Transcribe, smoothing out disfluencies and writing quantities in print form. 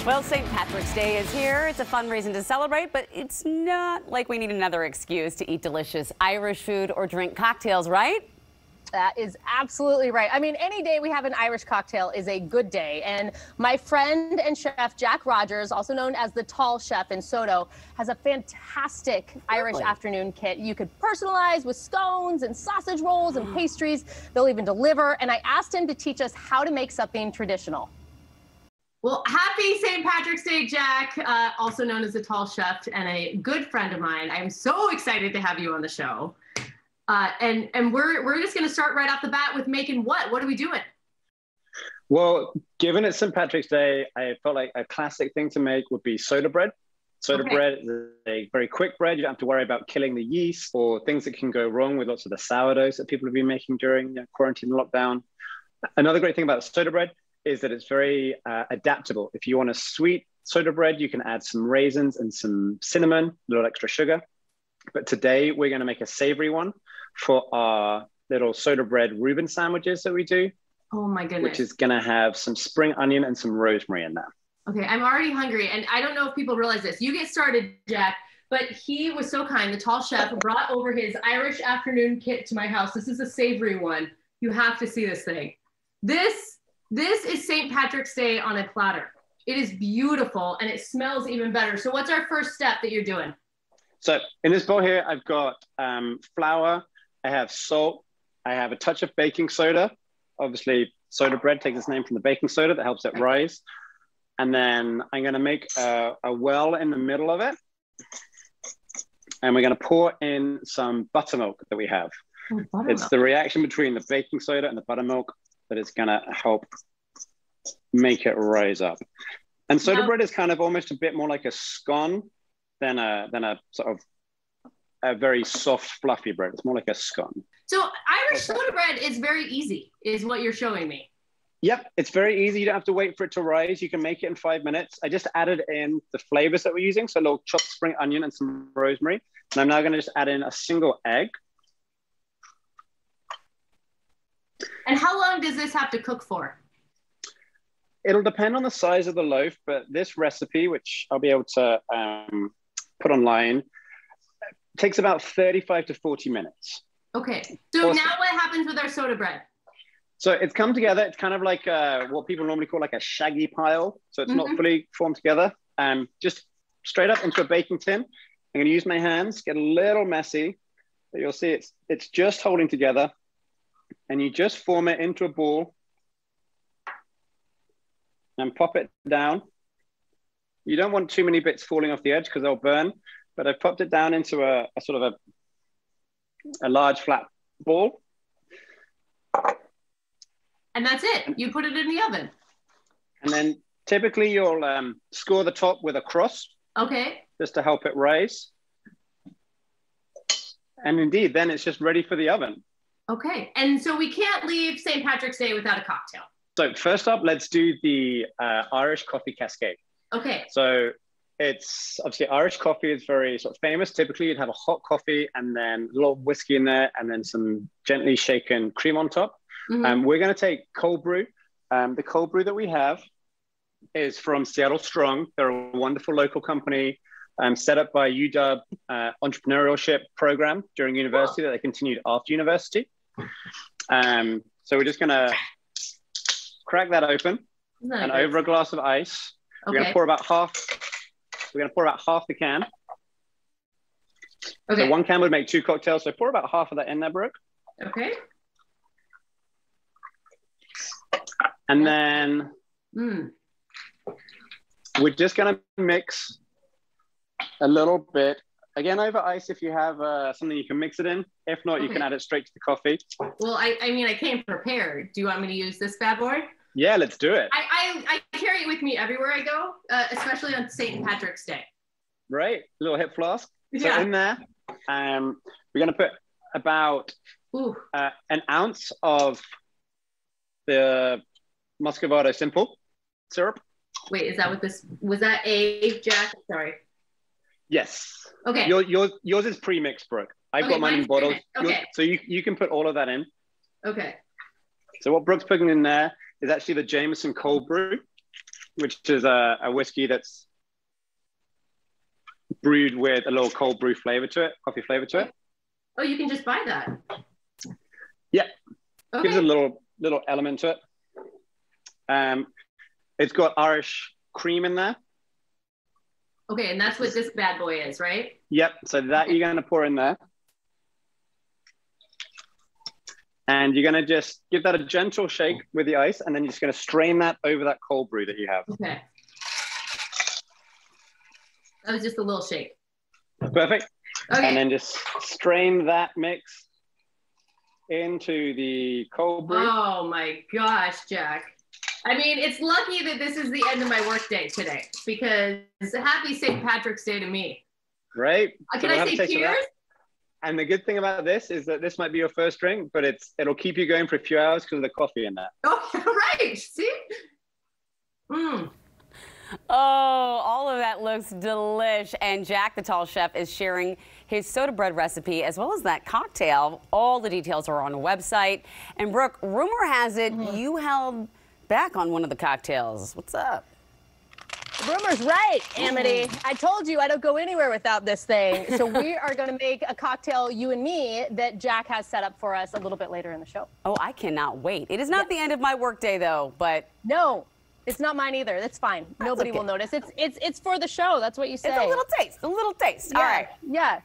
Well, St. Patrick's Day is here. It's a fun reason to celebrate, but it's not like we need another excuse to eat delicious Irish food or drink cocktails, right? That is absolutely right. I mean, any day we have an Irish cocktail is a good day. And my friend and chef Jack Rogers, also known as the Tall Chef in SODO, has a fantastic Irish afternoon kit you could personalize with scones and sausage rolls and pastries. They'll even deliver. And I asked him to teach us how to make something traditional. Well, happy St. Patrick's Day, Jack, also known as the Tall Chef and a good friend of mine. I'm so excited to have you on the show. And we're just going to start right off the bat with making what? What are we doing? Well, given it's St. Patrick's Day, I felt like a classic thing to make would be soda bread. Soda bread is a very quick bread. You don't have to worry about killing the yeast or things that can go wrong with lots of the sourdoughs that people have been making during quarantine lockdown. Another great thing about soda bread is that it's very adaptable. If you want a sweet soda bread, you can add some raisins and some cinnamon, a little extra sugar. But today we're going to make a savory one for our little soda bread Reuben sandwiches that we do. Oh my goodness. Which is going to have some spring onion and some rosemary in there. Okay, I'm already hungry. And I don't know if people realize this. You get started, Jack, but he was so kind. The Tall Chef brought over his Irish afternoon kit to my house. This is a savory one. You have to see this thing. This is St. Patrick's Day on a platter. It is beautiful and it smells even better. So what's our first step that you're doing? So in this bowl here, I've got flour, I have salt, I have a touch of baking soda. Obviously, soda bread takes its name from the baking soda that helps it rise. And then I'm gonna make a well in the middle of it. And we're gonna pour in some buttermilk that we have. Oh, buttermilk. It's the reaction between the baking soda and the buttermilk that is gonna help make it rise up. And soda bread is kind of almost a bit more like a scone than a sort of a very soft, fluffy bread. It's more like a scone. So Irish soda bread is very easy, is what you're showing me. Yep, it's very easy. You don't have to wait for it to rise. You can make it in 5 minutes. I just added in the flavors that we're using. So a little chopped spring onion and some rosemary. And I'm now gonna just add in a single egg. And how long does this have to cook for? It'll depend on the size of the loaf, but this recipe, which I'll be able to put online, takes about 35 to 40 minutes. Okay, so now what happens with our soda bread? So it's come together. It's kind of like what people normally call like a shaggy pile. So it's not fully formed together. Just straight up into a baking tin. I'm gonna use my hands, get a little messy, but you'll see it's just holding together. And you just form it into a ball and pop it down. You don't want too many bits falling off the edge because they'll burn, but I've popped it down into a sort of a large flat ball. And that's it. You put it in the oven. And then typically you'll score the top with a cross. Okay. Just to help it rise. And indeed, then it's just ready for the oven. Okay, and so we can't leave St. Patrick's Day without a cocktail. So first up, let's do the Irish coffee Cascade. Okay. So it's obviously Irish coffee is very sort of famous. Typically you'd have a hot coffee and then a little whiskey in there and then some gently shaken cream on top. We're gonna take cold brew. The cold brew that we have is from Seattle Strong. They're a wonderful local company set up by UW entrepreneurship program during university that they continued after university. So we're just gonna crack that open and over a glass of ice. We're gonna pour about half. We're gonna pour about half the can. Okay. So one can would make 2 cocktails. So pour about half of that in there, Brooke. Okay. And then we're just gonna mix a little bit. Again, over ice if you have something you can mix it in. If not, you can add it straight to the coffee. Well, I mean, I came prepared. Do you want me to use this bad boy? Yeah, let's do it. I carry it with me everywhere I go, especially on St. Patrick's Day. Right, a little hip flask. Yeah. So in there, we're gonna put about an ounce of the Muscovado simple syrup. Wait, is that what this, was that a, Jack? Sorry. Yes. Okay. Yours is pre-mixed, Brooke. I've got mine in bottles. Okay. So you can put all of that in. Okay. So what Brooke's putting in there is actually the Jameson cold brew. which is a whiskey that's brewed with a little cold brew flavor to it, coffee flavor to it. Oh, you can just buy that. Yeah, Okay. gives it a little element to it. It's got Irish cream in there. Okay, and that's what this bad boy is, right? Yep, so that you're gonna pour in there. And you're gonna just give that a gentle shake with the ice, and then you're just gonna strain that over that cold brew that you have. Okay. That was just a little shake. Perfect. Okay. And then just strain that mix into the cold brew. Oh my gosh, Jack. I mean, it's lucky that this is the end of my workday today, because happy St. Patrick's Day to me. Right? Can I say cheers? And the good thing about this is that this might be your first drink, but it'll keep you going for a few hours because of the coffee in that. Oh, right. See? Mm. Oh, all of that looks delish. And Jack, the tall chef, is sharing his soda bread recipe as well as that cocktail. All the details are on the website. And Brooke, rumor has it you held back on one of the cocktails. What's up? Rumor's right, Amity. I told you I don't go anywhere without this thing. So we are going to make a cocktail, you and me, that Jack has set up for us a little bit later in the show. Oh, I cannot wait. It is not the end of my workday, though, but... No, it's not mine either. That's fine. Nobody will notice. It's for the show. That's what you say. It's a little taste, a little taste. Yeah, All right. Yeah.